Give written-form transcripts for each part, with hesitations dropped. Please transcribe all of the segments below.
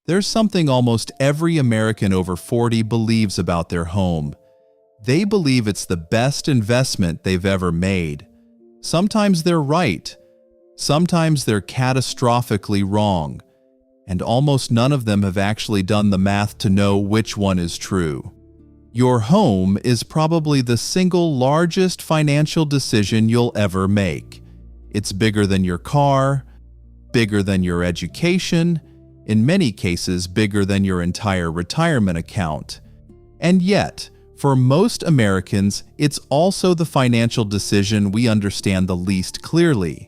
There's something almost every American over 40 believes about their home. They believe it's the best investment they've ever made. Sometimes they're right. Sometimes they're catastrophically wrong. And almost none of them have actually done the math to know which one is true. Your home is probably the single largest financial decision you'll ever make. It's bigger than your car, bigger than your education, in many cases bigger than your entire retirement account. And yet, for most Americans, it's also the financial decision we understand the least clearly.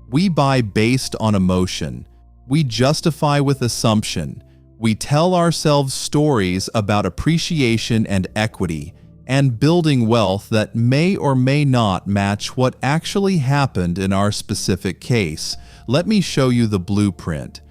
We buy based on emotion. We justify with assumption. We tell ourselves stories about appreciation and equity and building wealth that may or may not match what actually happened in our specific case. Let me show you the blueprint.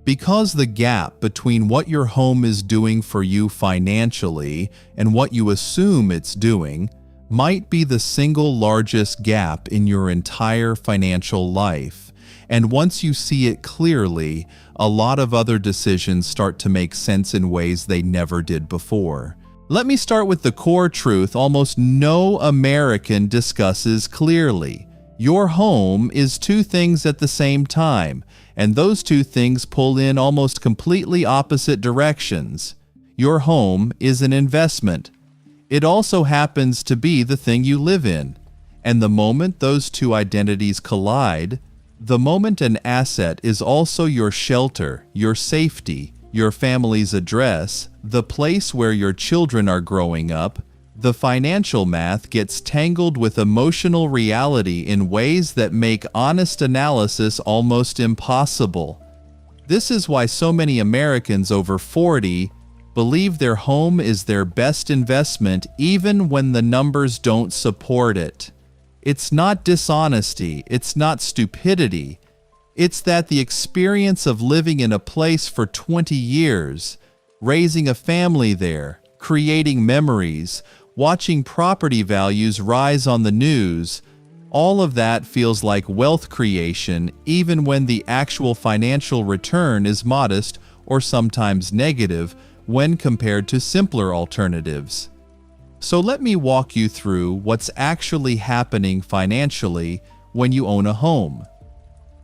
Because the gap between what your home is doing for you financially and what you assume it's doing might be the single largest gap in your entire financial life. And once you see it clearly, a lot of other decisions start to make sense in ways they never did before. Let me start with the core truth almost no American discusses clearly. Your home is two things at the same time, and those two things pull in almost completely opposite directions. Your home is an investment. It also happens to be the thing you live in. And the moment those two identities collide, the moment an asset is also your shelter, your safety, your family's address, the place where your children are growing up, the financial math gets tangled with emotional reality in ways that make honest analysis almost impossible. This is why so many Americans over 40 believe their home is their best investment even when the numbers don't support it. It's not dishonesty, it's not stupidity. It's that the experience of living in a place for 20 years, raising a family there, creating memories, watching property values rise on the news, all of that feels like wealth creation even when the actual financial return is modest or sometimes negative when compared to simpler alternatives. So let me walk you through what's actually happening financially when you own a home.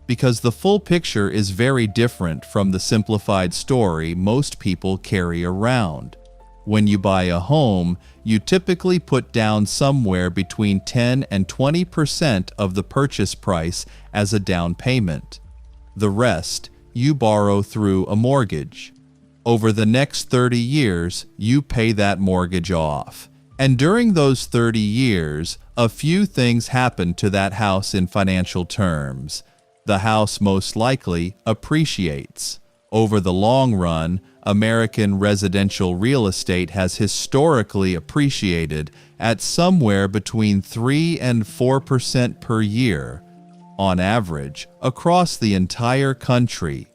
Because the full picture is very different from the simplified story most people carry around. When you buy a home, you typically put down somewhere between 10 and 20% of the purchase price as a down payment. The rest, you borrow through a mortgage. Over the next 30 years, you pay that mortgage off. And during those 30 years, a few things happen to that house in financial terms. The house most likely appreciates. Over the long run, American residential real estate has historically appreciated at somewhere between 3 and 4% per year, on average, across the entire country.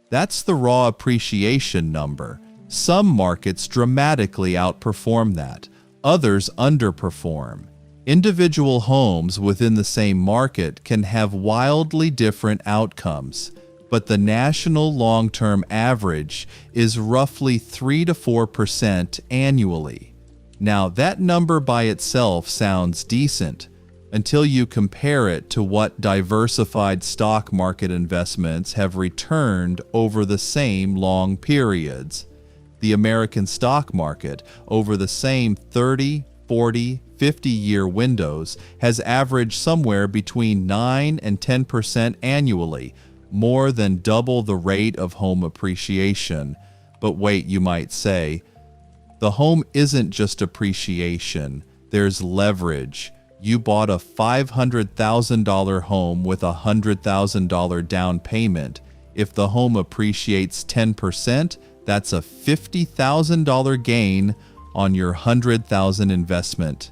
That's the raw appreciation number. Some markets dramatically outperform that. Others underperform. Individual homes within the same market can have wildly different outcomes, but the national long-term average is roughly 3 to 4% annually. Now, that number by itself sounds decent until you compare it to what diversified stock market investments have returned over the same long periods. The American stock market, over the same 30, 40, 50-year windows, has averaged somewhere between 9 and 10% annually, more than double the rate of home appreciation. But wait, you might say, the home isn't just appreciation, there's leverage. You bought a $500,000 home with a $100,000 down payment. If the home appreciates 10%, that's a $50,000 gain on your $100,000 investment.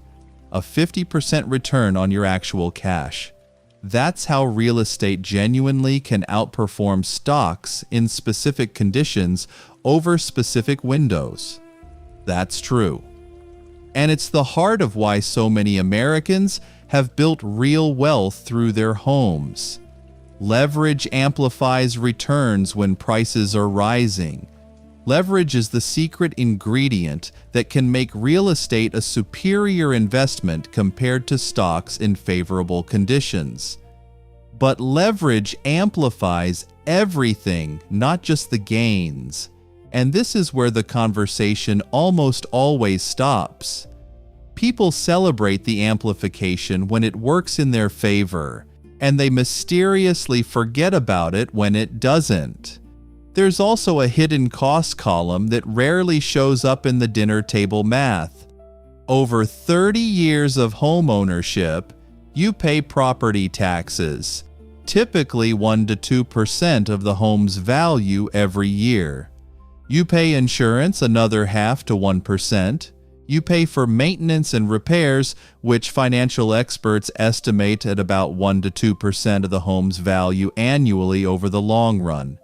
A 50% return on your actual cash. That's how real estate genuinely can outperform stocks in specific conditions over specific windows. That's true. And it's the heart of why so many Americans have built real wealth through their homes. Leverage amplifies returns when prices are rising. Leverage is the secret ingredient that can make real estate a superior investment compared to stocks in favorable conditions. But leverage amplifies everything, not just the gains. And this is where the conversation almost always stops. People celebrate the amplification when it works in their favor, and they mysteriously forget about it when it doesn't. There's also a hidden cost column that rarely shows up in the dinner table math. Over 30 years of homeownership, you pay property taxes, typically 1 to 2% of the home's value every year. You pay insurance another half to 1%. You pay for maintenance and repairs, which financial experts estimate at about 1 to 2% of the home's value annually over the long run.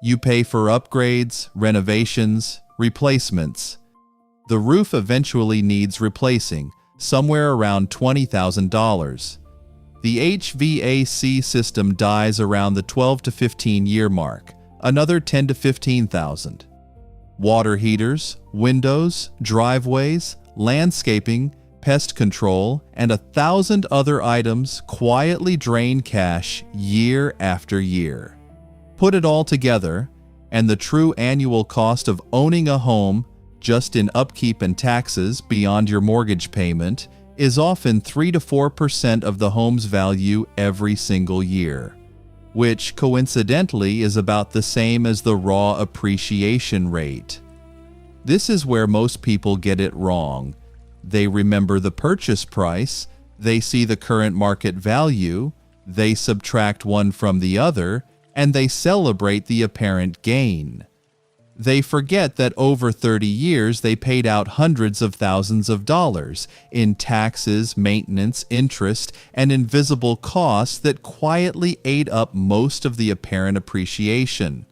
You pay for upgrades, renovations, replacements. The roof eventually needs replacing, somewhere around $20,000. The HVAC system dies around the 12 to 15 year mark, another 10 to 15,000. Water heaters, windows, driveways, landscaping, pest control, and 1,000 other items quietly drain cash year after year. Put it all together, and the true annual cost of owning a home, just in upkeep and taxes beyond your mortgage payment, is often 3 to 4% of the home's value every single year, which coincidentally is about the same as the raw appreciation rate. This is where most people get it wrong. They remember the purchase price, they see the current market value, they subtract one from the other, and they celebrate the apparent gain. They forget that over 30 years they paid out hundreds of thousands of dollars in taxes, maintenance, interest, and invisible costs that quietly ate up most of the apparent appreciation.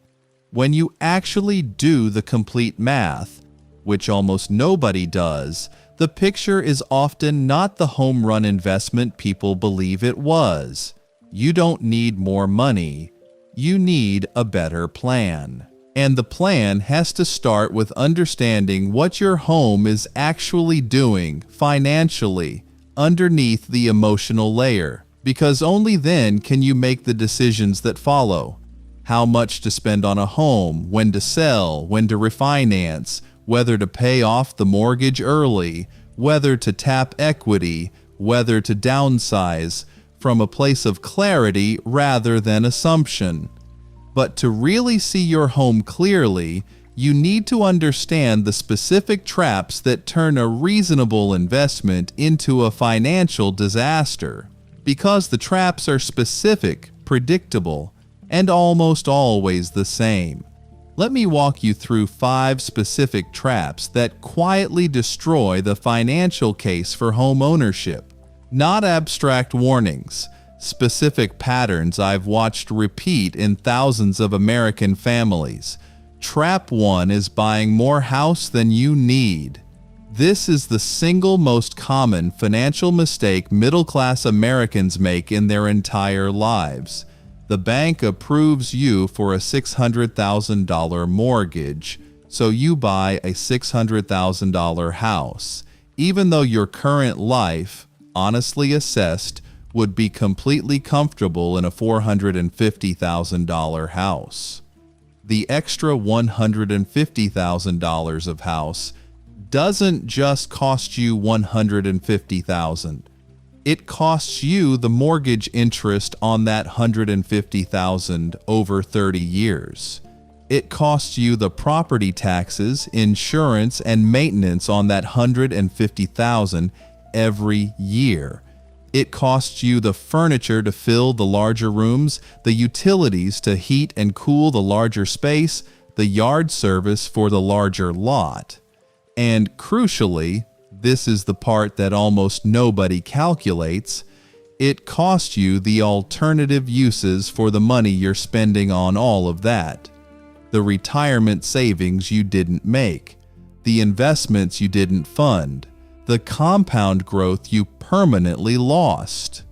When you actually do the complete math, which almost nobody does, the picture is often not the home run investment people believe it was. You don't need more money. You need a better plan. And the plan has to start with understanding what your home is actually doing financially underneath the emotional layer, because only then can you make the decisions that follow. How much to spend on a home, when to sell, when to refinance, whether to pay off the mortgage early, whether to tap equity, whether to downsize, from a place of clarity rather than assumption. But to really see your home clearly, you need to understand the specific traps that turn a reasonable investment into a financial disaster. Because the traps are specific, predictable, and almost always the same. Let me walk you through 5 specific traps that quietly destroy the financial case for home ownership. Not abstract warnings, specific patterns I've watched repeat in thousands of American families. Trap 1 is buying more house than you need. This is the single most common financial mistake middle-class Americans make in their entire lives. The bank approves you for a $600,000 mortgage, so you buy a $600,000 house, even though your current life, honestly assessed, would be completely comfortable in a $450,000 house. The extra $150,000 of house doesn't just cost you $150,000. It costs you the mortgage interest on that $150,000 over 30 years. It costs you the property taxes, insurance, and maintenance on that $150,000 every year. It costs you the furniture to fill the larger rooms, the utilities to heat and cool the larger space, the yard service for the larger lot. And crucially, this is the part that almost nobody calculates, it costs you the alternative uses for the money you're spending on all of that. The retirement savings you didn't make, the investments you didn't fund, the compound growth you permanently lost.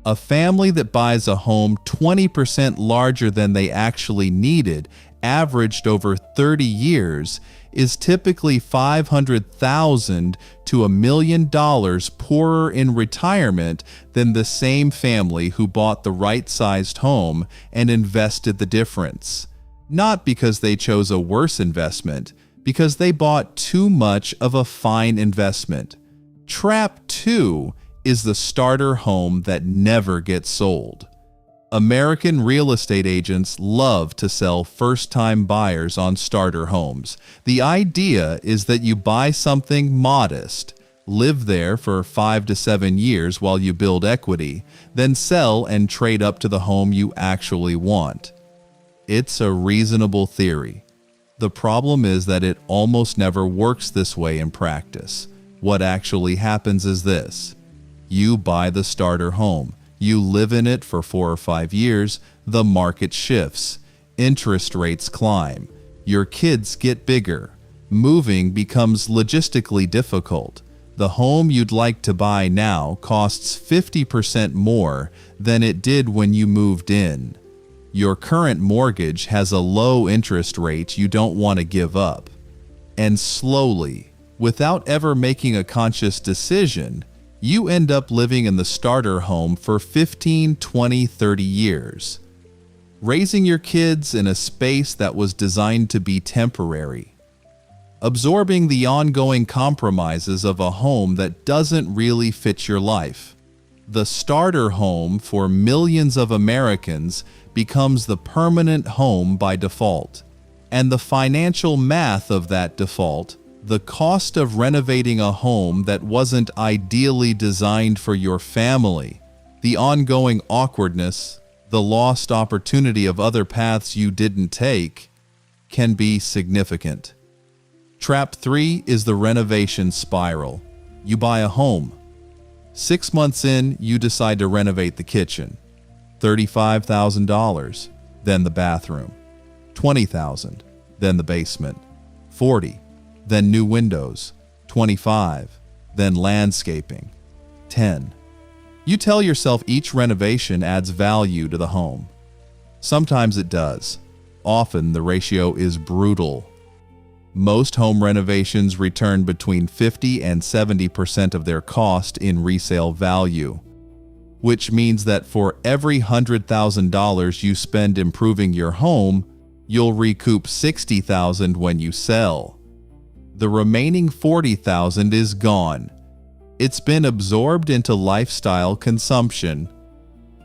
A family that buys a home 20% larger than they actually needed averaged over 30 years, is typically $500,000 to $1 million poorer in retirement than the same family who bought the right-sized home and invested the difference. Not because they chose a worse investment, because they bought too much of a fine investment. Trap 2 is the starter home that never gets sold. American real estate agents love to sell first-time buyers on starter homes. The idea is that you buy something modest, live there for 5 to 7 years while you build equity, then sell and trade up to the home you actually want. It's a reasonable theory. The problem is that it almost never works this way in practice. What actually happens is this. You buy the starter home. You live in it for 4 or 5 years, the market shifts, interest rates climb, your kids get bigger, moving becomes logistically difficult. The home you'd like to buy now costs 50% more than it did when you moved in. Your current mortgage has a low interest rate you don't want to give up. And slowly, without ever making a conscious decision, you end up living in the starter home for 15, 20, 30 years, raising your kids in a space that was designed to be temporary, absorbing the ongoing compromises of a home that doesn't really fit your life. The starter home for millions of Americans becomes the permanent home by default, and the financial math of that default, the cost of renovating a home that wasn't ideally designed for your family, the ongoing awkwardness, the lost opportunity of other paths you didn't take, can be significant. Trap 3 is the renovation spiral. You buy a home. 6 months in, you decide to renovate the kitchen. $35,000, then the bathroom. $20,000, then the basement. $40,000. Then new windows, $25,000, then landscaping, $10,000. You tell yourself each renovation adds value to the home. Sometimes it does. Often the ratio is brutal. Most home renovations return between 50 and 70% of their cost in resale value, which means that for every $100,000 you spend improving your home, you'll recoup $60,000 when you sell. The remaining $40,000 is gone. It's been absorbed into lifestyle consumption,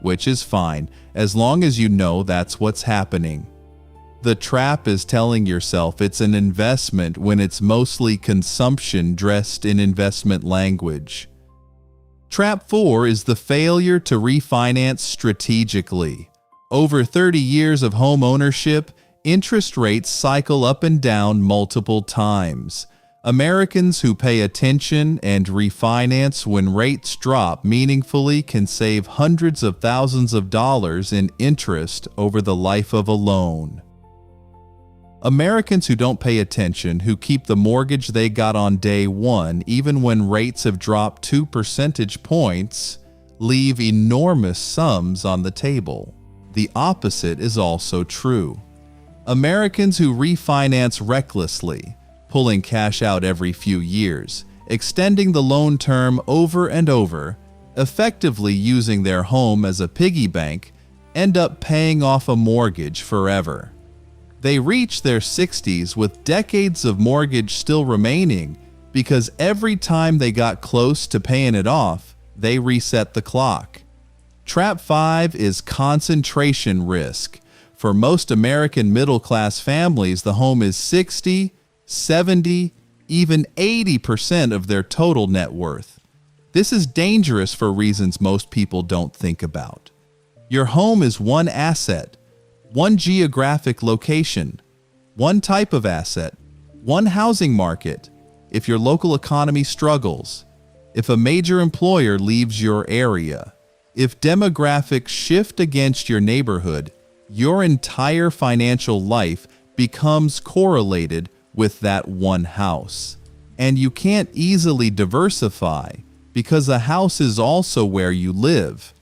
which is fine as long as you know that's what's happening. The trap is telling yourself it's an investment when it's mostly consumption dressed in investment language. Trap 4 is the failure to refinance strategically. Over 30 years of home ownership, interest rates cycle up and down multiple times. Americans who pay attention and refinance when rates drop meaningfully can save hundreds of thousands of dollars in interest over the life of a loan. Americans who don't pay attention, who keep the mortgage they got on day one even when rates have dropped 2 percentage points, leave enormous sums on the table. The opposite is also true. Americans who refinance recklessly, pulling cash out every few years, extending the loan term over and over, effectively using their home as a piggy bank, end up paying off a mortgage forever. They reach their 60s with decades of mortgage still remaining because every time they got close to paying it off, they reset the clock. Trap 5 is concentration risk. For most American middle-class families, the home is 60, 70, even 80% of their total net worth. This is dangerous for reasons most people don't think about. Your home is one asset, one geographic location, one type of asset, one housing market. If your local economy struggles, if a major employer leaves your area, if demographics shift against your neighborhood, your entire financial life becomes correlated with that one house. And you can't easily diversify because a house is also where you live.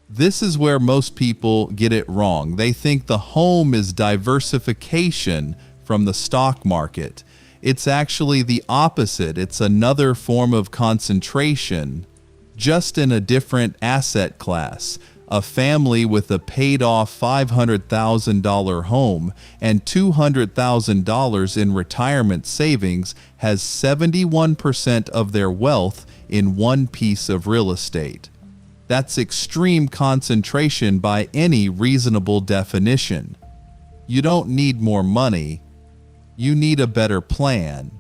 This is where most people get it wrong. They think the home is diversification from the stock market. It's actually the opposite. It's another form of concentration, just in a different asset class. A family with a paid-off $500,000 home and $200,000 in retirement savings has 71% of their wealth in one piece of real estate. That's extreme concentration by any reasonable definition. You don't need more money. You need a better plan.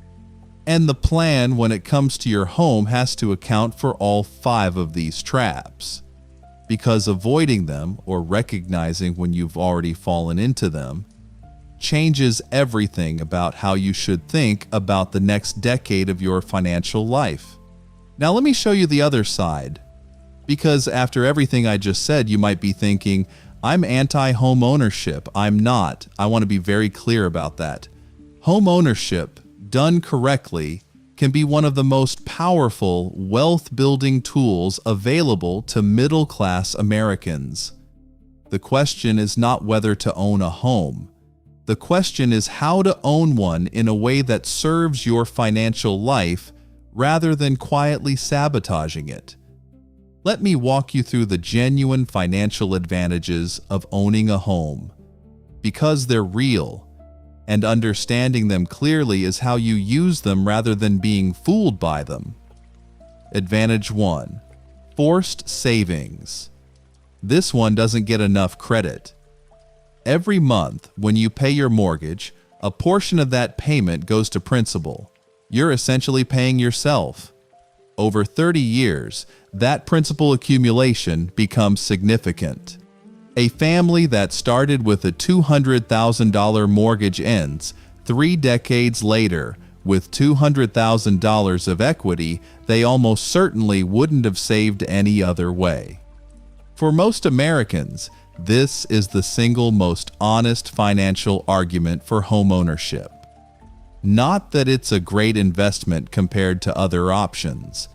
And the plan, when it comes to your home, has to account for all 5 of these traps. Because avoiding them, or recognizing when you've already fallen into them, changes everything about how you should think about the next decade of your financial life. Now let me show you the other side. Because after everything I just said, you might be thinking, I'm anti-home ownership. I'm not. I want to be very clear about that. Home ownership, done correctly, can be one of the most powerful wealth-building tools available to middle-class Americans. The question is not whether to own a home. The question is how to own one in a way that serves your financial life rather than quietly sabotaging it. Let me walk you through the genuine financial advantages of owning a home. Because they're real, and understanding them clearly is how you use them rather than being fooled by them. Advantage 1. Forced savings. This one doesn't get enough credit. Every month, when you pay your mortgage, a portion of that payment goes to principal. You're essentially paying yourself. Over 30 years, that principal accumulation becomes significant. A family that started with a $200,000 mortgage ends 3 decades later with $200,000 of equity they almost certainly wouldn't have saved any other way. For most Americans, this is the single most honest financial argument for homeownership. Not that it's a great investment compared to other options,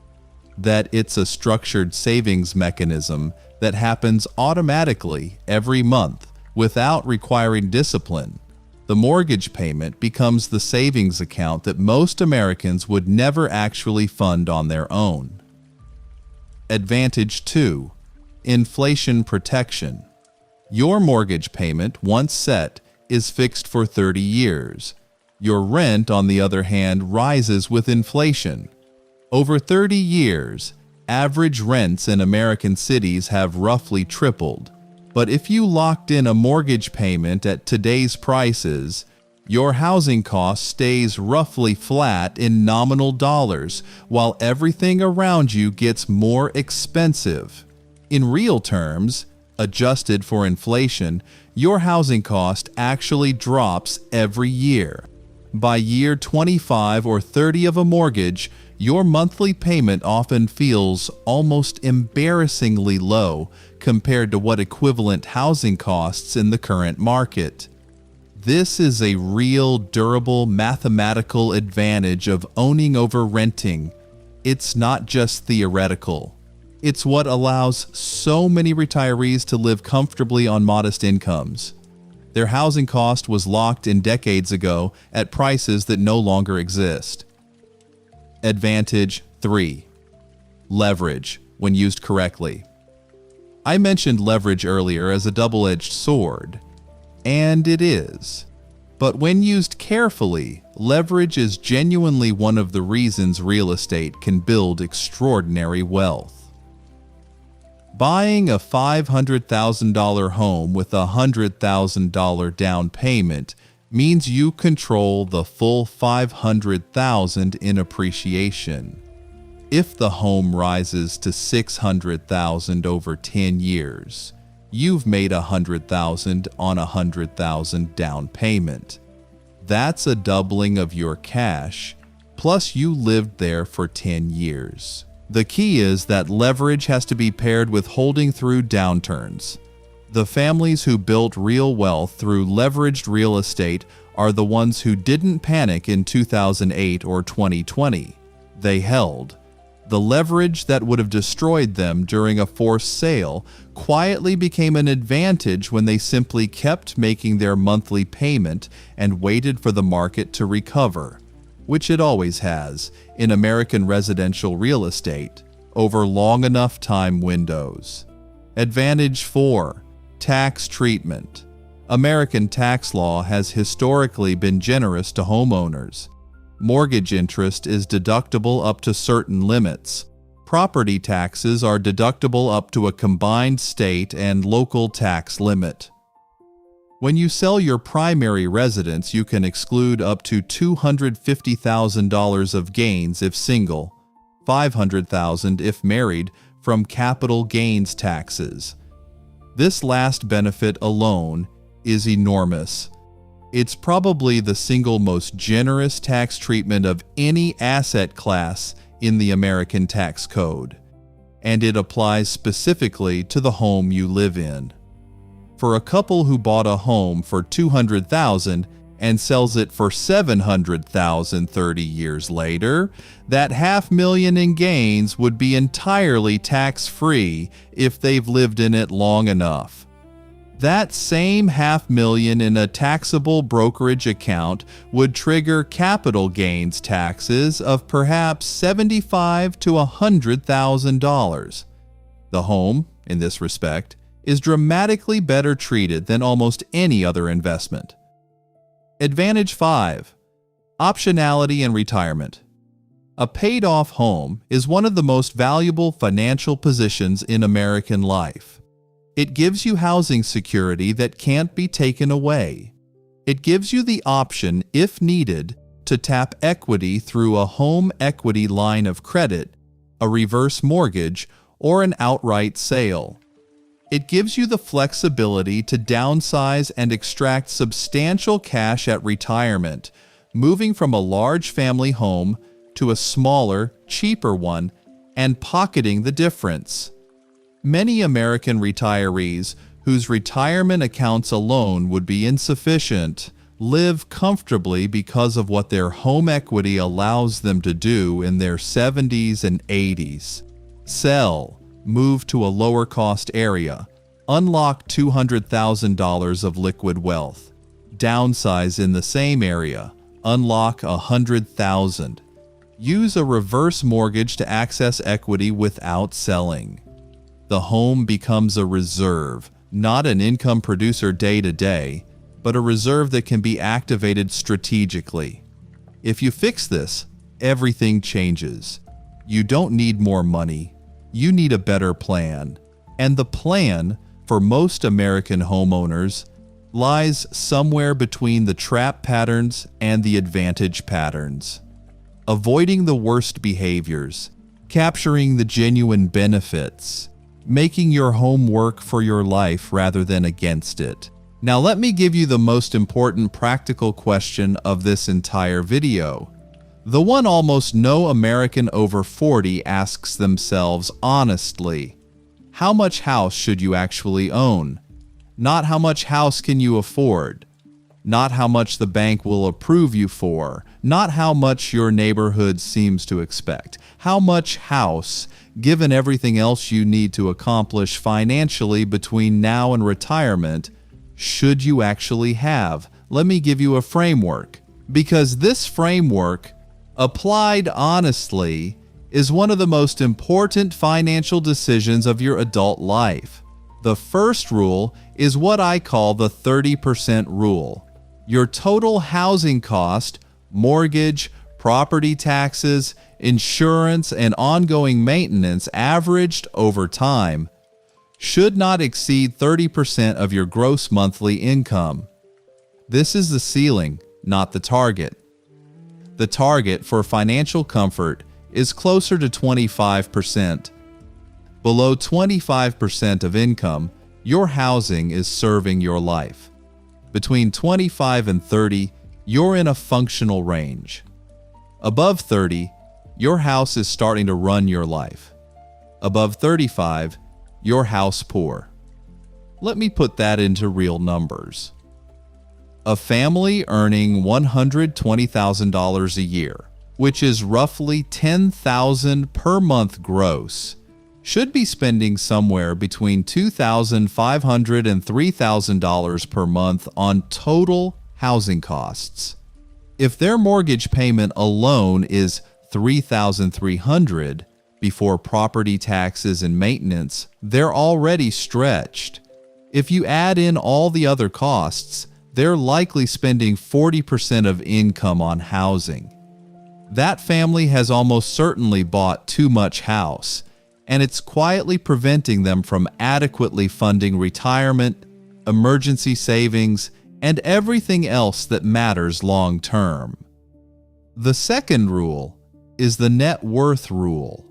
that it's a structured savings mechanism that happens automatically every month without requiring discipline. The mortgage payment becomes the savings account that most Americans would never actually fund on their own. Advantage 2. Inflation protection. Your mortgage payment, once set, is fixed for 30 years. Your rent, on the other hand, rises with inflation. Over 30 years, average rents in American cities have roughly tripled. But if you locked in a mortgage payment at today's prices, your housing cost stays roughly flat in nominal dollars, while everything around you gets more expensive. In real terms, adjusted for inflation, your housing cost actually drops every year. By year 25 or 30 of a mortgage, your monthly payment often feels almost embarrassingly low compared to what equivalent housing costs in the current market. This is a real, durable, mathematical advantage of owning over renting. It's not just theoretical. It's what allows so many retirees to live comfortably on modest incomes. Their housing cost was locked in decades ago at prices that no longer exist. Advantage 3. Leverage, when used correctly. I mentioned leverage earlier as a double-edged sword, and it is. But when used carefully, leverage is genuinely one of the reasons real estate can build extraordinary wealth. Buying a $500,000 home with a $100,000 down payment means you control the full $500,000 in appreciation. If the home rises to $600,000 over 10 years, you've made $100,000 on a $100,000 down payment. That's a doubling of your cash, plus you lived there for 10 years. The key is that leverage has to be paired with holding through downturns. The families who built real wealth through leveraged real estate are the ones who didn't panic in 2008 or 2020. They held. The leverage that would have destroyed them during a forced sale quietly became an advantage when they simply kept making their monthly payment and waited for the market to recover, which it always has in American residential real estate over long enough time windows. Advantage 4. Tax treatment. American tax law has historically been generous to homeowners. Mortgage interest is deductible up to certain limits. Property taxes are deductible up to a combined state and local tax limit. When you sell your primary residence, you can exclude up to $250,000 of gains if single, $500,000 if married, from capital gains taxes. This last benefit alone is enormous. It's probably the single most generous tax treatment of any asset class in the American tax code, and it applies specifically to the home you live in. For a couple who bought a home for $200,000 and sells it for $700,000 30 years later, that $500,000 in gains would be entirely tax-free if they've lived in it long enough. That same $500,000 in a taxable brokerage account would trigger capital gains taxes of perhaps $75,000 to $100,000. The home, in this respect, is dramatically better treated than almost any other investment. Advantage 5. Optionality in retirement. A paid-off home is one of the most valuable financial positions in American life. It gives you housing security that can't be taken away. It gives you the option, if needed, to tap equity through a home equity line of credit, a reverse mortgage, or an outright sale. It gives you the flexibility to downsize and extract substantial cash at retirement, moving from a large family home to a smaller, cheaper one, and pocketing the difference. Many American retirees whose retirement accounts alone would be insufficient live comfortably because of what their home equity allows them to do in their 70s and 80s. Sell, move to a lower-cost area, unlock $200,000 of liquid wealth. Downsize in the same area, unlock $100,000. Use a reverse mortgage to access equity without selling. The home becomes a reserve, not an income producer day to day, but a reserve that can be activated strategically. If you fix this, everything changes. You don't need more money. You need a better plan. And the plan, for most American homeowners, lies somewhere between the trap patterns and the advantage patterns. Avoiding the worst behaviors, capturing the genuine benefits, making your home work for your life rather than against it. Now let me give you the most important practical question of this entire video. The one almost no American over 40 asks themselves honestly. How much house should you actually own? Not how much house can you afford. Not how much the bank will approve you for. Not how much your neighborhood seems to expect. How much house, given everything else you need to accomplish financially between now and retirement, should you actually have? Let me give you a framework. Because this framework, applied honestly, is one of the most important financial decisions of your adult life. The first rule is what I call the 30% rule. Your total housing cost, mortgage, property taxes, insurance, and ongoing maintenance averaged over time should not exceed 30% of your gross monthly income. This is the ceiling, not the target. The target for financial comfort is closer to 25%. Below 25% of income, your housing is serving your life. Between 25 and 30, you're in a functional range. Above 30, your house is starting to run your life. Above 35, you're house poor. Let me put that into real numbers. A family earning $120,000 a year, which is roughly $10,000 per month gross, should be spending somewhere between $2,500 and $3,000 per month on total housing costs. If their mortgage payment alone is $3,300 before property taxes and maintenance, they're already stretched. If you add in all the other costs, they're likely spending 40% of income on housing. That family has almost certainly bought too much house, and it's quietly preventing them from adequately funding retirement, emergency savings, and everything else that matters long term. The second rule is the net worth rule.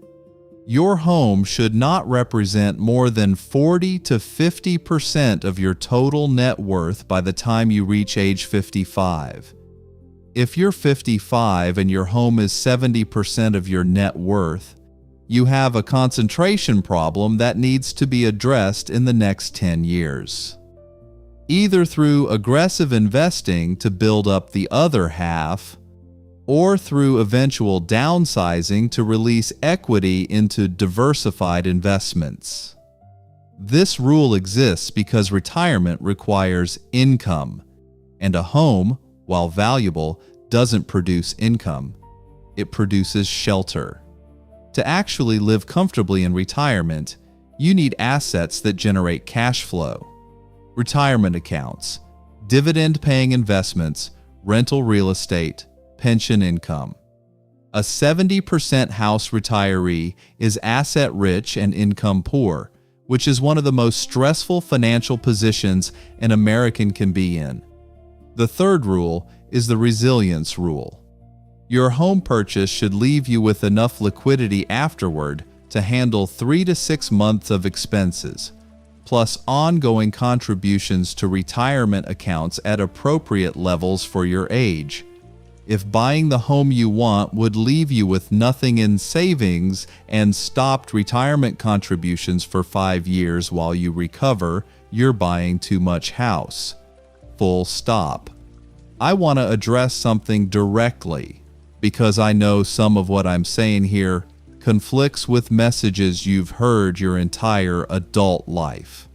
Your home should not represent more than 40 to 50% of your total net worth by the time you reach age 55. If you're 55 and your home is 70% of your net worth, you have a concentration problem that needs to be addressed in the next 10 years. Either through aggressive investing to build up the other half, or through eventual downsizing to release equity into diversified investments. This rule exists because retirement requires income, and a home, while valuable, doesn't produce income. It produces shelter. To actually live comfortably in retirement, you need assets that generate cash flow. Retirement accounts, dividend-paying investments, rental real estate, pension income. A 70% house retiree is asset-rich and income-poor, which is one of the most stressful financial positions an American can be in. The third rule is the resilience rule. Your home purchase should leave you with enough liquidity afterward to handle 3 to 6 months of expenses, plus ongoing contributions to retirement accounts at appropriate levels for your age. If buying the home you want would leave you with nothing in savings and stopped retirement contributions for 5 years while you recover, you're buying too much house. Full stop. I want to address something directly, because I know some of what I'm saying here conflicts with messages you've heard your entire adult life.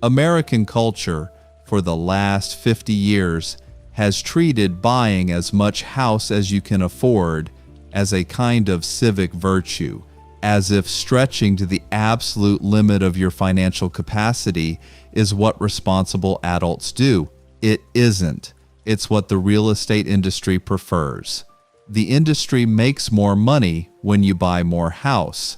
American culture, for the last 50 years, has treated buying as much house as you can afford as a kind of civic virtue, as if stretching to the absolute limit of your financial capacity is what responsible adults do. It isn't. It's what the real estate industry prefers. The industry makes more money when you buy more house.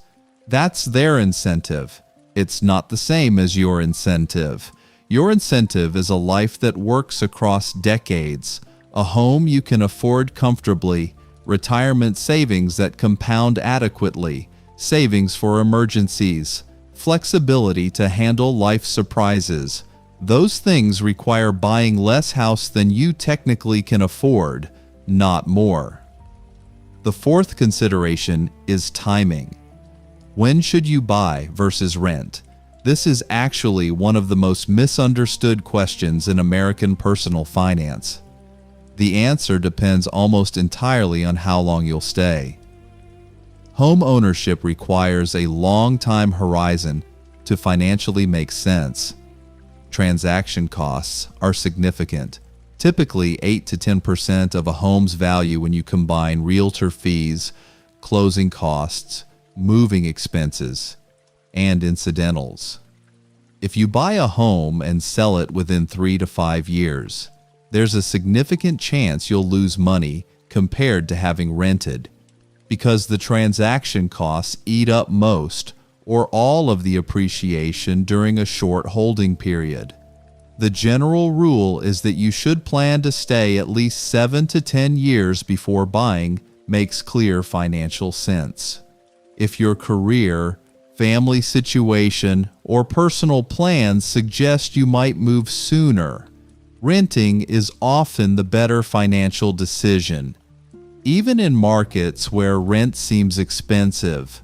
That's their incentive. It's not the same as your incentive. Your incentive is a life that works across decades, a home you can afford comfortably, retirement savings that compound adequately, savings for emergencies, flexibility to handle life surprises. Those things require buying less house than you technically can afford, not more. The fourth consideration is timing. When should you buy versus rent? This is actually one of the most misunderstood questions in American personal finance. The answer depends almost entirely on how long you'll stay. Home ownership requires a long time horizon to financially make sense. Transaction costs are significant, typically 8 to 10% of a home's value when you combine realtor fees, closing costs, moving expenses, and incidentals. If you buy a home and sell it within 3 to 5 years, there's a significant chance you'll lose money compared to having rented, because the transaction costs eat up most or all of the appreciation during a short holding period. The general rule is that you should plan to stay at least 7 to 10 years before buying makes clear financial sense. If your career, family situation, or personal plans suggest you might move sooner, renting is often the better financial decision, even in markets where rent seems expensive.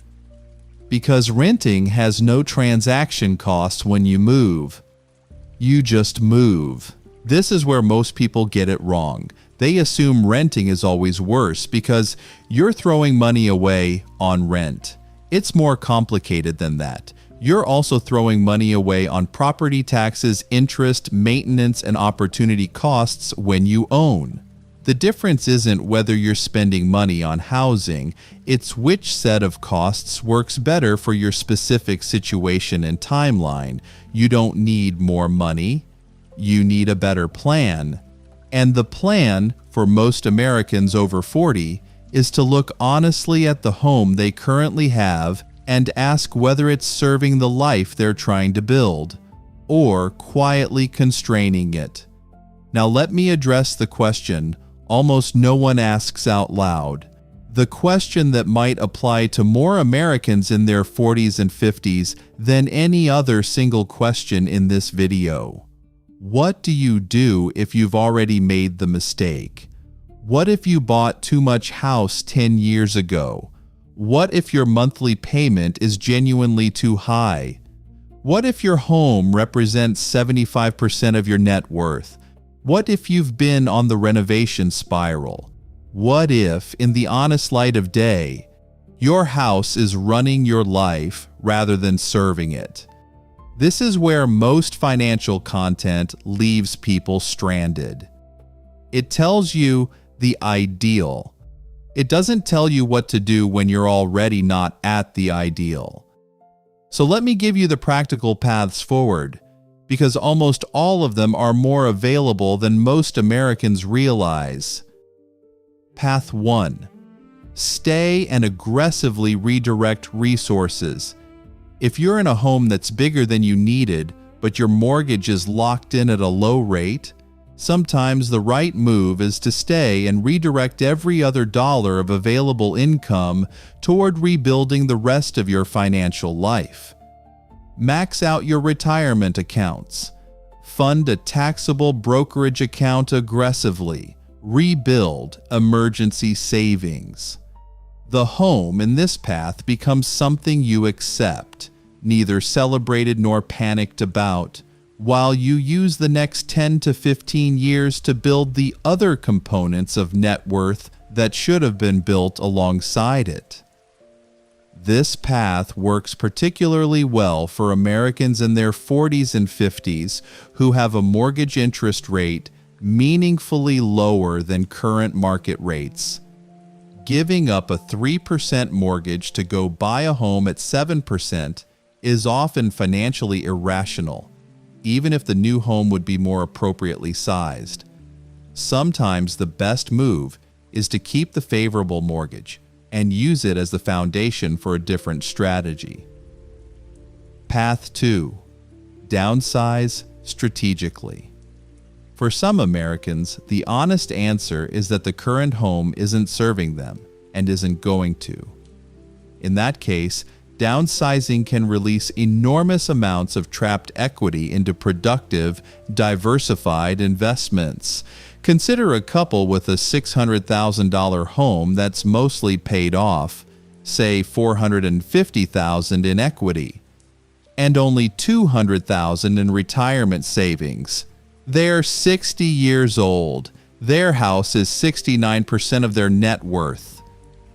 Because renting has no transaction costs when you move. You just move. This is where most people get it wrong. They assume renting is always worse because you're throwing money away on rent. It's more complicated than that. You're also throwing money away on property taxes, interest, maintenance, and opportunity costs when you own. The difference isn't whether you're spending money on housing, it's which set of costs works better for your specific situation and timeline. You don't need more money, you need a better plan. And the plan, for most Americans over 40, is to look honestly at the home they currently have and ask whether it's serving the life they're trying to build, or quietly constraining it. Now let me address the question almost no one asks out loud. The question that might apply to more Americans in their 40s and 50s than any other single question in this video. What do you do if you've already made the mistake? What if you bought too much house 10 years ago? What if your monthly payment is genuinely too high? What if your home represents 75% of your net worth? What if you've been on the renovation spiral? What if, in the honest light of day, your house is running your life rather than serving it? This is where most financial content leaves people stranded. It tells you the ideal. It doesn't tell you what to do when you're already not at the ideal. So let me give you the practical paths forward, because almost all of them are more available than most Americans realize. Path 1. Stay and aggressively redirect resources. If you're in a home that's bigger than you needed, but your mortgage is locked in at a low rate, sometimes the right move is to stay and redirect every other dollar of available income toward rebuilding the rest of your financial life. Max out your retirement accounts. Fund a taxable brokerage account aggressively. Rebuild emergency savings. The home in this path becomes something you accept, neither celebrated nor panicked about, while you use the next 10 to 15 years to build the other components of net worth that should have been built alongside it. This path works particularly well for Americans in their 40s and 50s who have a mortgage interest rate meaningfully lower than current market rates. Giving up a 3% mortgage to go buy a home at 7% is often financially irrational, even if the new home would be more appropriately sized. Sometimes the best move is to keep the favorable mortgage and use it as the foundation for a different strategy. Path 2. Downsize strategically. For some Americans, the honest answer is that the current home isn't serving them and isn't going to. In that case, downsizing can release enormous amounts of trapped equity into productive, diversified investments. Consider a couple with a $600,000 home that's mostly paid off, say $450,000 in equity, and only $200,000 in retirement savings. They're 60 years old. Their house is 69% of their net worth.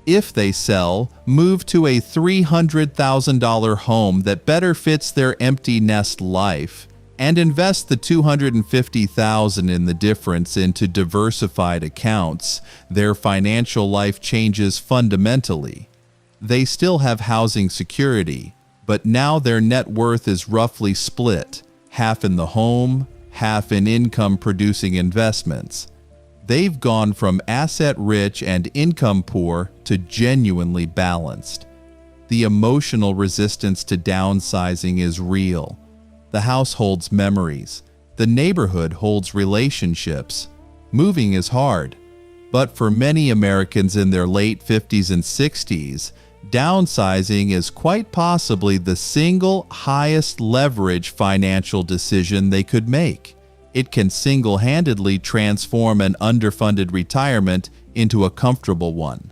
If they sell, move to a $300,000 home that better fits their empty nest life, and invest the $250,000 in the difference into diversified accounts, their financial life changes fundamentally. They still have housing security, but now their net worth is roughly split, half in the home, half in income-producing investments. They've gone from asset-rich and income-poor to genuinely balanced. The emotional resistance to downsizing is real. The house holds memories. The neighborhood holds relationships. Moving is hard, but for many Americans in their late 50s and 60s, downsizing is quite possibly the single highest leverage financial decision they could make. It can single-handedly transform an underfunded retirement into a comfortable one.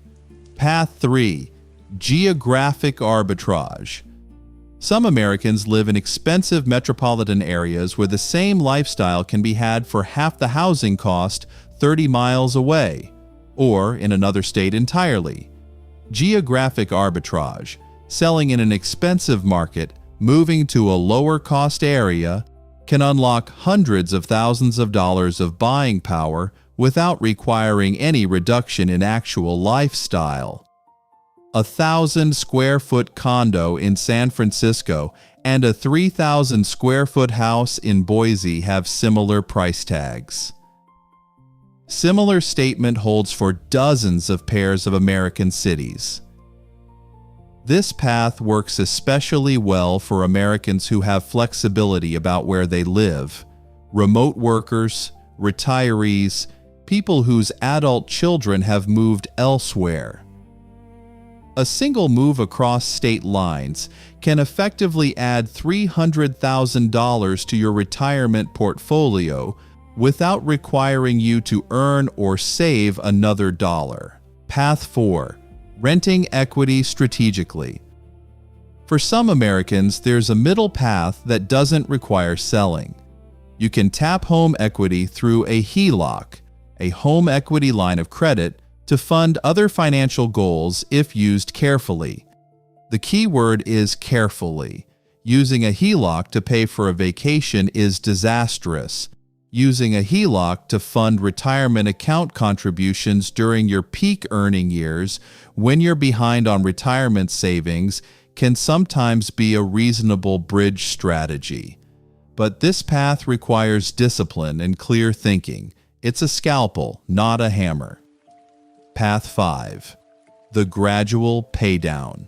Path 3. Geographic arbitrage. Some Americans live in expensive metropolitan areas where the same lifestyle can be had for half the housing cost 30 miles away, or in another state entirely. Geographic arbitrage, selling in an expensive market, moving to a lower-cost area, can unlock hundreds of thousands of dollars of buying power without requiring any reduction in actual lifestyle. A 1,000-square-foot condo in San Francisco and a 3,000-square-foot house in Boise have similar price tags. Similar statement holds for dozens of pairs of American cities. This path works especially well for Americans who have flexibility about where they live, remote workers, retirees, people whose adult children have moved elsewhere. A single move across state lines can effectively add $300,000 to your retirement portfolio without requiring you to earn or save another dollar. Path 4. Renting equity strategically. For some Americans, there's a middle path that doesn't require selling. You can tap home equity through a HELOC, a home equity line of credit, to fund other financial goals if used carefully. The key word is carefully. Using a HELOC to pay for a vacation is disastrous. Using a HELOC to fund retirement account contributions during your peak earning years when you're behind on retirement savings can sometimes be a reasonable bridge strategy. But this path requires discipline and clear thinking. It's a scalpel, not a hammer. Path 5. The gradual paydown.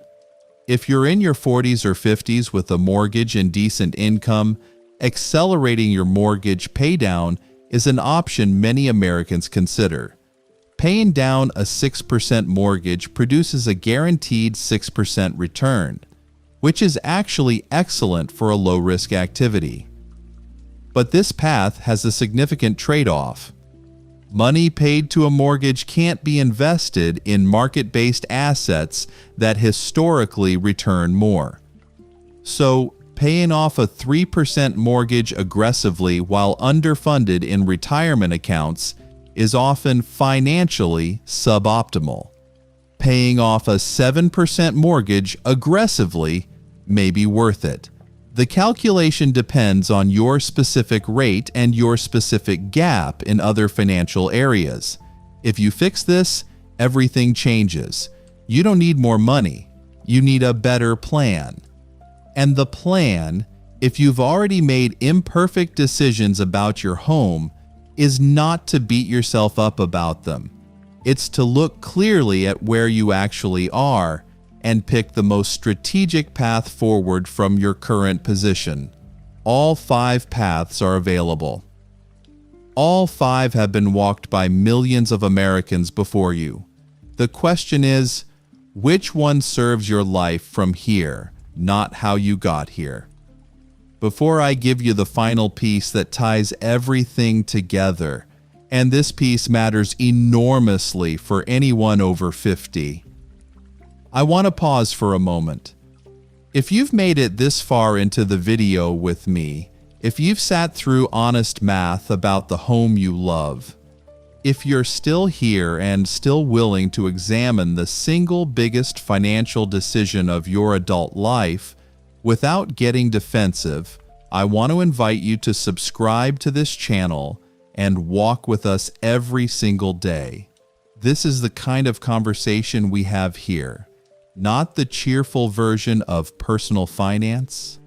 If you're in your 40s or 50s with a mortgage and decent income, accelerating your mortgage paydown is an option many Americans consider. Paying down a 6% mortgage produces a guaranteed 6% return, which is actually excellent for a low-risk activity. But this path has a significant trade-off. Money paid to a mortgage can't be invested in market-based assets that historically return more. So, paying off a 3% mortgage aggressively while underfunded in retirement accounts is often financially suboptimal. Paying off a 7% mortgage aggressively may be worth it. The calculation depends on your specific rate and your specific gap in other financial areas. If you fix this, everything changes. You don't need more money. You need a better plan. And the plan, if you've already made imperfect decisions about your home, is not to beat yourself up about them. It's to look clearly at where you actually are and pick the most strategic path forward from your current position. All 5 paths are available. All 5 have been walked by millions of Americans before you. The question is, which one serves your life from here, not how you got here? Before I give you the final piece that ties everything together, and this piece matters enormously for anyone over 50, I want to pause for a moment. If you've made it this far into the video with me, if you've sat through honest math about the home you love, if you're still here and still willing to examine the single biggest financial decision of your adult life without getting defensive, I want to invite you to subscribe to this channel and walk with us every single day. This is the kind of conversation we have here. Not the cheerful version of personal finance,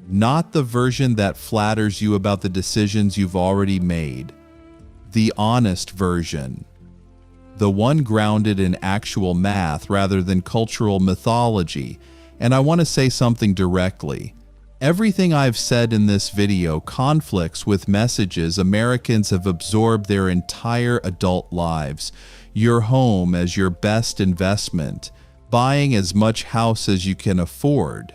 not the version that flatters you about the decisions you've already made, the honest version, the one grounded in actual math rather than cultural mythology. And I want to say something directly. Everything I've said in this video conflicts with messages Americans have absorbed their entire adult lives. Your home as your best investment, buying as much house as you can afford,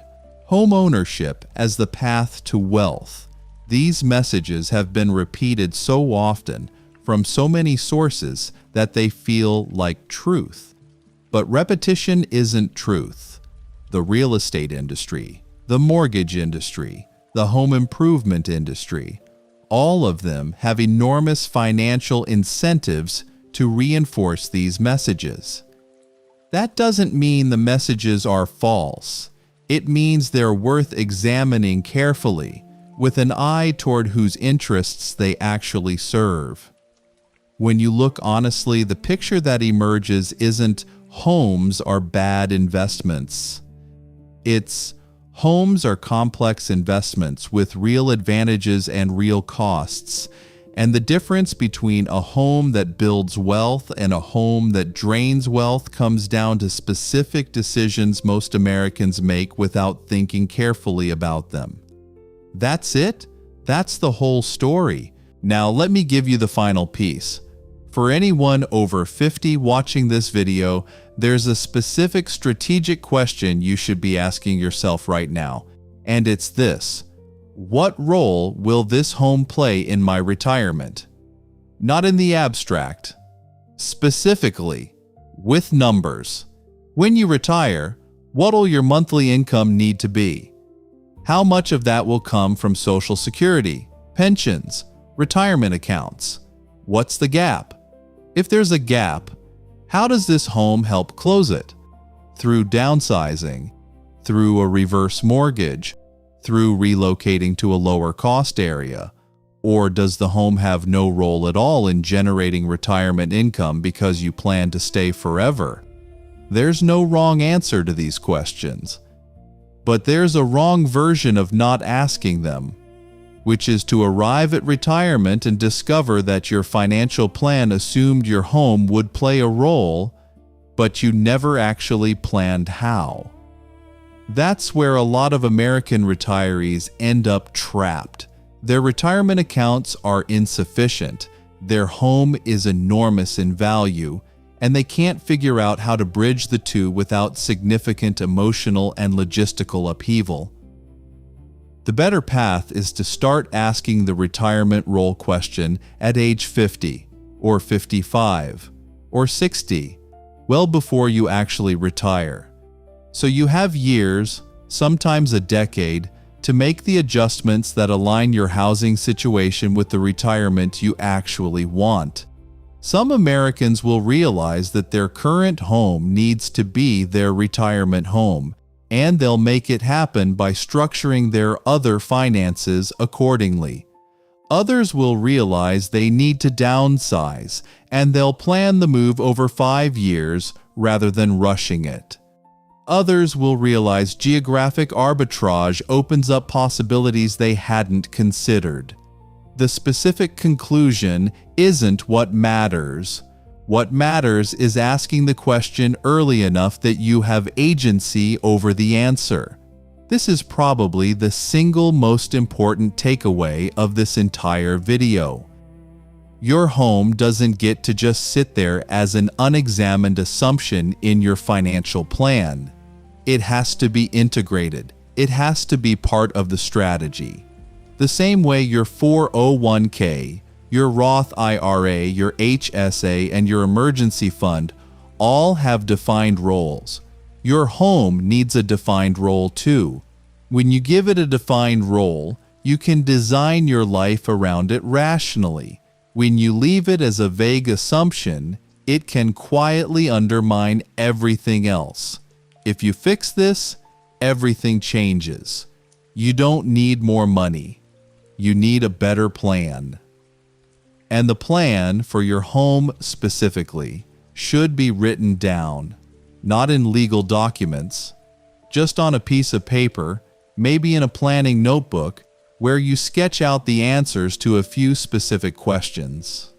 homeownership as the path to wealth. These messages have been repeated so often from so many sources that they feel like truth. But repetition isn't truth. The real estate industry, the mortgage industry, the home improvement industry, All of them have enormous financial incentives to reinforce these messages. That doesn't mean the messages are false. It means they're worth examining carefully, with an eye toward whose interests they actually serve. When you look honestly, the picture that emerges isn't homes are bad investments. It's homes are complex investments with real advantages and real costs, and the difference between a home that builds wealth and a home that drains wealth comes down to specific decisions most Americans make without thinking carefully about them. That's it? That's the whole story. Now let me give you the final piece. For anyone over 50 watching this video, there's a specific strategic question you should be asking yourself right now, and it's this: what role will this home play in my retirement? Not in the abstract. Specifically, with numbers. When you retire, what'll your monthly income need to be? How much of that will come from Social Security, pensions, retirement accounts? What's the gap? If there's a gap, how does this home help close it? Through downsizing, through a reverse mortgage, through relocating to a lower cost area? Or does the home have no role at all in generating retirement income because you plan to stay forever? There's no wrong answer to these questions, but there's a wrong version of not asking them, which is to arrive at retirement and discover that your financial plan assumed your home would play a role, but you never actually planned how. That's where a lot of American retirees end up trapped. Their retirement accounts are insufficient, their home is enormous in value, and they can't figure out how to bridge the two without significant emotional and logistical upheaval. The better path is to start asking the retirement role question at age 50, or 55, or 60, well before you actually retire. So you have years, sometimes a decade, to make the adjustments that align your housing situation with the retirement you actually want. Some Americans will realize that their current home needs to be their retirement home, and they'll make it happen by structuring their other finances accordingly. Others will realize they need to downsize, and they'll plan the move over 5 years rather than rushing it. Others will realize geographic arbitrage opens up possibilities they hadn't considered. The specific conclusion isn't what matters. What matters is asking the question early enough that you have agency over the answer. This is probably the single most important takeaway of this entire video. Your home doesn't get to just sit there as an unexamined assumption in your financial plan. It has to be integrated. It has to be part of the strategy. The same way your 401k, your Roth IRA, your HSA, and your emergency fund all have defined roles. Your home needs a defined role too. When you give it a defined role, you can design your life around it rationally. When you leave it as a vague assumption, it can quietly undermine everything else. If you fix this, everything changes. You don't need more money. You need a better plan. And the plan for your home specifically should be written down, not in legal documents, just on a piece of paper, maybe in a planning notebook, where you sketch out the answers to a few specific questions.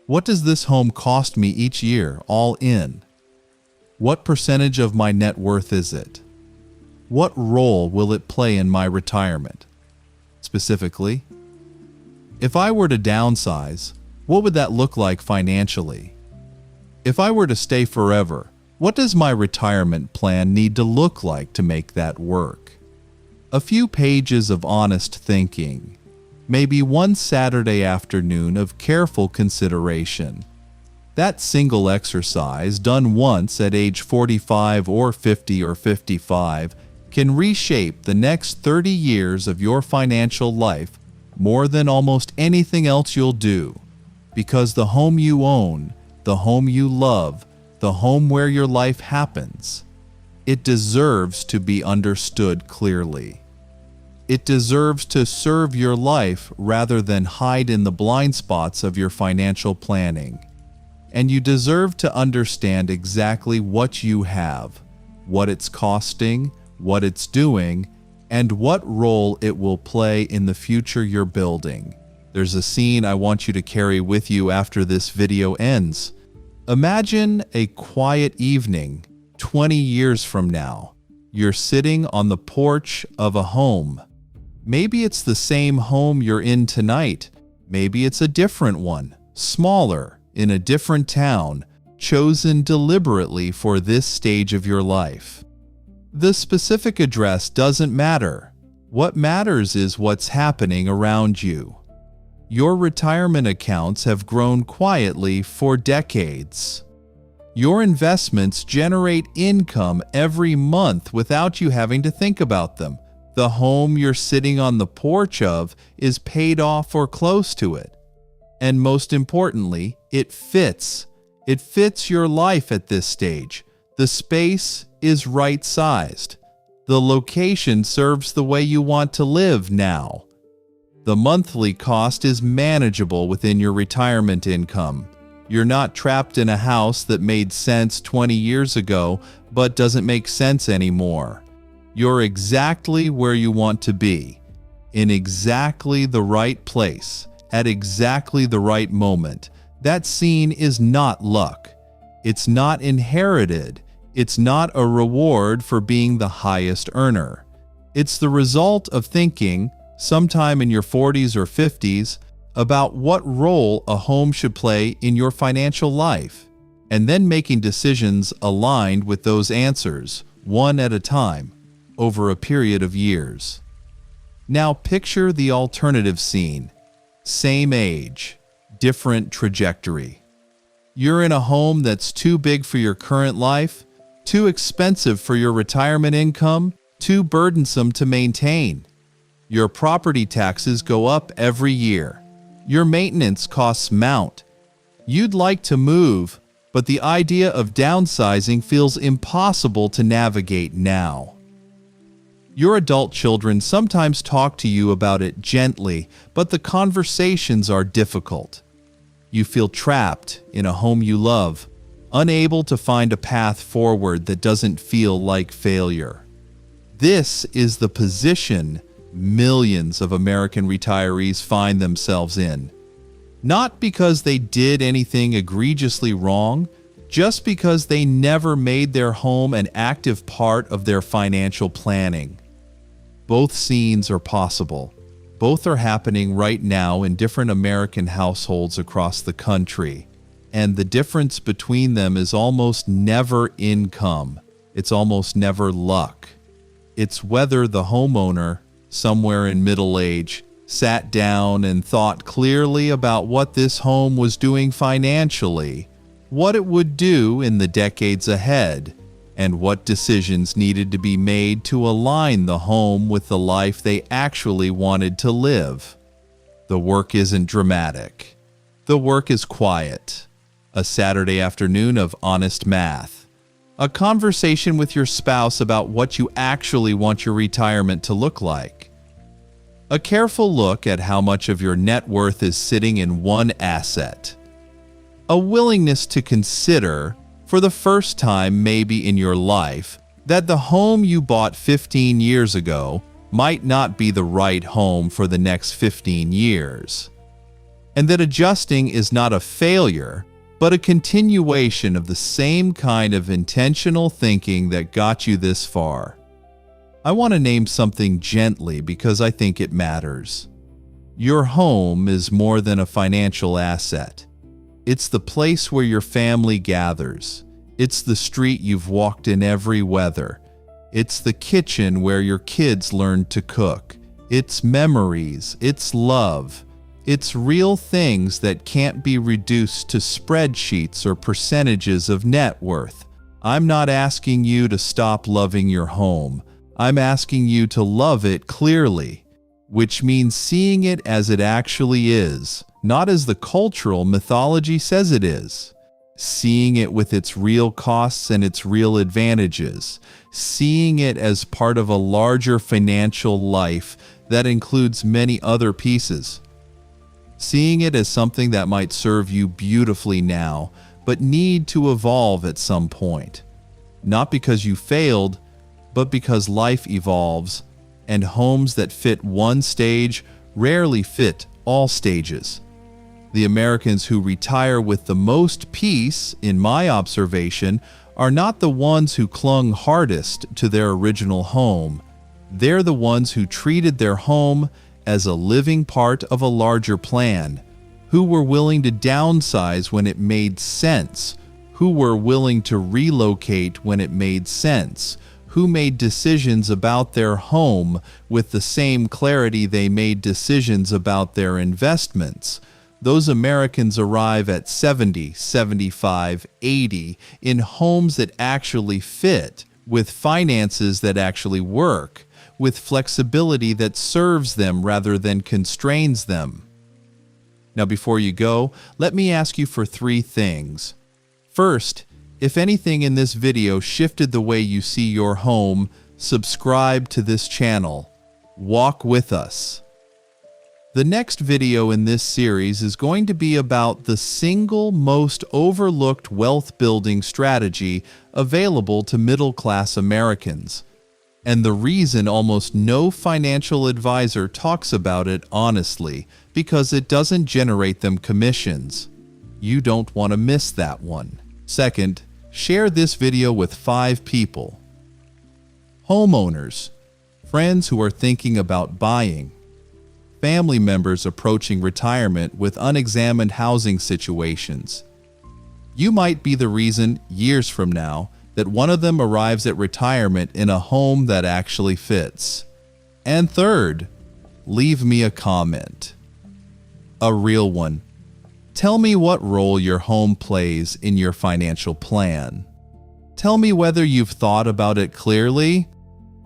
What does this home cost me each year, all in? What percentage of my net worth is it? What role will it play in my retirement? Specifically, if I were to downsize, what would that look like financially? If I were to stay forever, what does my retirement plan need to look like to make that work? A few pages of honest thinking, maybe one Saturday afternoon of careful consideration. That single exercise, done once at age 45 or 50 or 55, can reshape the next 30 years of your financial life more than almost anything else you'll do, because the home you own, the home you love, the home where your life happens, it deserves to be understood clearly. It deserves to serve your life rather than hide in the blind spots of your financial planning. And you deserve to understand exactly what you have, what it's costing, what it's doing, and what role it will play in the future you're building. There's a scene I want you to carry with you after this video ends. Imagine a quiet evening 20 years from now. You're sitting on the porch of a home. Maybe it's the same home you're in tonight. Maybe it's a different one, smaller, in a different town, chosen deliberately for this stage of your life. The specific address doesn't matter. What matters is what's happening around you. Your retirement accounts have grown quietly for decades. Your investments generate income every month without you having to think about them. The home you're sitting on the porch of is paid off or close to it. And most importantly, it fits. It fits your life at this stage. The space is right-sized. The location serves the way you want to live now. The monthly cost is manageable within your retirement income. You're not trapped in a house that made sense 20 years ago but doesn't make sense anymore. You're exactly where you want to be, in exactly the right place, at exactly the right moment. That scene is not luck. It's not inherited. It's not a reward for being the highest earner. It's the result of thinking, sometime in your 40s or 50s, about what role a home should play in your financial life, and then making decisions aligned with those answers, one at a time, over a period of years. Now picture the alternative scene. Same age, different trajectory. You're in a home that's too big for your current life, too expensive for your retirement income, too burdensome to maintain. Your property taxes go up every year. Your maintenance costs mount. You'd like to move, but the idea of downsizing feels impossible to navigate now. Your adult children sometimes talk to you about it gently, but the conversations are difficult. You feel trapped in a home you love, unable to find a path forward that doesn't feel like failure. This is the position millions of American retirees find themselves in. Not because they did anything egregiously wrong, just because they never made their home an active part of their financial planning. Both scenes are possible. Both are happening right now in different American households across the country. And the difference between them is almost never income. It's almost never luck. It's whether the homeowner, somewhere in middle age, sat down and thought clearly about what this home was doing financially, what it would do in the decades ahead, and what decisions needed to be made to align the home with the life they actually wanted to live. The work isn't dramatic. The work is quiet. A Saturday afternoon of honest math. A conversation with your spouse about what you actually want your retirement to look like. A careful look at how much of your net worth is sitting in one asset. A willingness to consider, for the first time maybe in your life, that the home you bought 15 years ago might not be the right home for the next 15 years. And that adjusting is not a failure, but a continuation of the same kind of intentional thinking that got you this far. I want to name something gently because I think it matters. Your home is more than a financial asset. It's the place where your family gathers. It's the street you've walked in every weather. It's the kitchen where your kids learned to cook. It's memories. It's love. It's real things that can't be reduced to spreadsheets or percentages of net worth. I'm not asking you to stop loving your home. I'm asking you to love it clearly, which means seeing it as it actually is, not as the cultural mythology says it is. Seeing it with its real costs and its real advantages. Seeing it as part of a larger financial life that includes many other pieces. Seeing it as something that might serve you beautifully now, but need to evolve at some point. Not because you failed, but because life evolves, and homes that fit one stage rarely fit all stages. The Americans who retire with the most peace, in my observation, are not the ones who clung hardest to their original home. They're the ones who treated their home as a living part of a larger plan, who were willing to downsize when it made sense, who were willing to relocate when it made sense, who made decisions about their home with the same clarity they made decisions about their investments. Those Americans arrive at 70, 75, 80 in homes that actually fit, with finances that actually work, with flexibility that serves them rather than constrains them. Now, before you go, let me ask you for 3 things. First, if anything in this video shifted the way you see your home, subscribe to this channel. Walk with us. The next video in this series is going to be about the single most overlooked wealth building strategy available to middle-class Americans, and the reason almost no financial advisor talks about it honestly, because it doesn't generate them commissions. You don't want to miss that one. Second, share this video with 5 people. Homeowners, friends who are thinking about buying, family members approaching retirement with unexamined housing situations. You might be the reason, years from now, that one of them arrives at retirement in a home that actually fits. And third, leave me a comment. A real one. Tell me what role your home plays in your financial plan. Tell me whether you've thought about it clearly,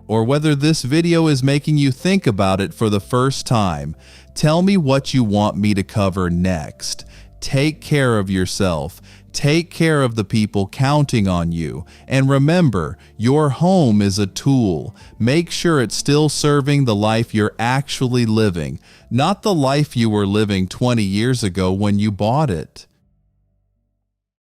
or whether this video is making you think about it for the first time. Tell me what you want me to cover next. Take care of yourself. Take care of the people counting on you. And remember, your home is a tool. Make sure it's still serving the life you're actually living, not the life you were living 20 years ago when you bought it.